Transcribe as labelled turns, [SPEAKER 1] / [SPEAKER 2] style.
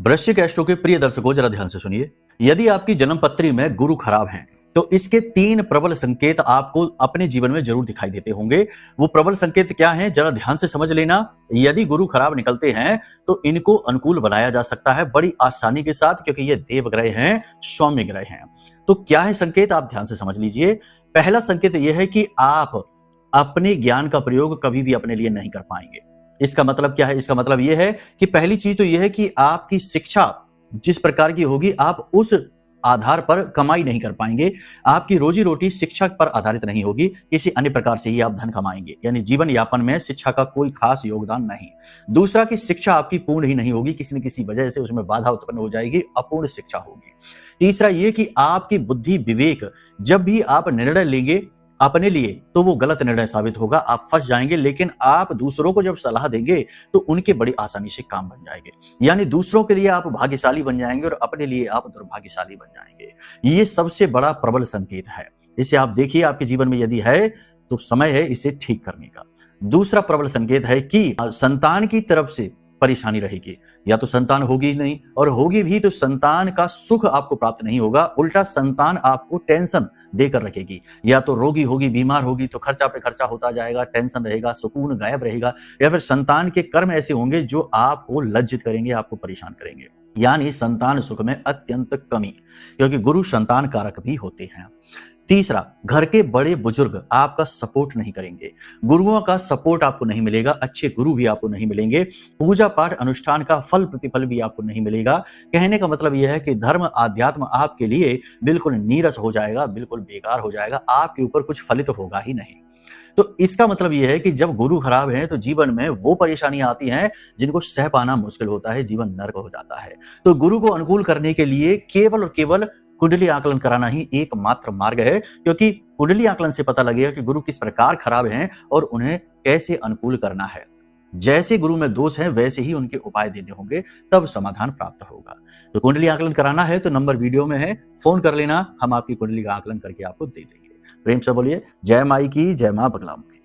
[SPEAKER 1] वृश्चिक एस्ट्रो के प्रिय दर्शकों, जरा ध्यान से सुनिए। यदि आपकी जन्म पत्री में गुरु खराब है तो इसके 3 प्रबल संकेत आपको अपने जीवन में जरूर दिखाई देते होंगे। वो प्रबल संकेत क्या हैं, जरा ध्यान से समझ लेना। यदि गुरु खराब निकलते हैं तो इनको अनुकूल बनाया जा सकता है बड़ी आसानी के साथ, क्योंकि ये देव ग्रह हैं, सौम्य ग्रह हैं। तो क्या है संकेत, आप ध्यान से समझ लीजिए। पहला संकेत यह है कि आप अपने ज्ञान का प्रयोग कभी भी अपने लिए नहीं कर पाएंगे। इसका मतलब क्या है, इसका मतलब यह है कि पहली चीज तो यह है कि आपकी शिक्षा जिस प्रकार की होगी आप उस आधार पर कमाई नहीं कर पाएंगे। आपकी रोजी रोटी शिक्षा पर आधारित नहीं होगी, किसी अन्य प्रकार से ही आप धन कमाएंगे, यानी जीवन यापन में शिक्षा का कोई खास योगदान नहीं। दूसरा कि शिक्षा आपकी पूर्ण ही नहीं होगी, किसी न किसी वजह से उसमें बाधा उत्पन्न हो जाएगी, अपूर्ण शिक्षा होगी। तीसरा ये कि आपकी बुद्धि विवेक जब भी आप निर्णय लेंगे अपने लिए तो वो गलत निर्णय साबित होगा, आप फंस जाएंगे। लेकिन आप दूसरों को जब सलाह देंगे तो उनके बड़ी आसानी से काम बन जाएंगे, यानी दूसरों के लिए आप भाग्यशाली बन जाएंगे और अपने लिए आप दुर्भाग्यशाली बन जाएंगे। ये सबसे बड़ा प्रबल संकेत है, इसे आप देखिए। आपके जीवन में यदि है तो समय है इसे ठीक करने का। दूसरा प्रबल संकेत है कि संतान की तरफ से परेशानी रहेगी, या तो संतान होगी ही नहीं, और होगी भी तो संतान का सुख आपको प्राप्त नहीं होगा, उल्टा संतान आपको टेंशन देकर रखेगी। या तो रोगी होगी, बीमार होगी तो खर्चा पे खर्चा होता जाएगा, टेंशन रहेगा, सुकून गायब रहेगा। या फिर संतान के कर्म ऐसे होंगे जो आपको लज्जित करेंगे, आपको परेशान करेंगे, यानी संतान सुख में अत्यंत कमी, क्योंकि गुरु संतान कारक भी होते हैं। तीसरा, घर के बड़े बुजुर्ग आपका सपोर्ट नहीं करेंगे, गुरुओं का सपोर्ट आपको नहीं मिलेगा, अच्छे गुरु भी आपको नहीं मिलेंगे, पूजा पाठ अनुष्ठान का फल प्रतिफल भी आपको नहीं मिलेगा। कहने का मतलब यह है कि धर्म आध्यात्म आपके लिए बिल्कुल नीरस हो जाएगा, बिल्कुल बेकार हो जाएगा, आपके ऊपर कुछ फलित होगा ही नहीं। तो इसका मतलब यह है कि जब गुरु खराब है तो जीवन में वो परेशानियां आती हैं जिनको सह पाना मुश्किल होता है, जीवन नर्क हो जाता है। तो गुरु को अनुकूल करने के लिए केवल और केवल कुंडली आकलन कराना ही एकमात्र मार्ग है, क्योंकि कुंडली आकलन से पता लगेगा कि गुरु किस प्रकार खराब हैं और उन्हें कैसे अनुकूल करना है। जैसे गुरु में दोष है वैसे ही उनके उपाय देने होंगे, तब समाधान प्राप्त होगा। तो कुंडली आकलन कराना है तो नंबर वीडियो में है, फोन कर लेना, हम आपकी कुंडली का आकलन करके आपको दे देंगे। प्रेम से बोलिए जय माई की, जय मां बगलामुखी।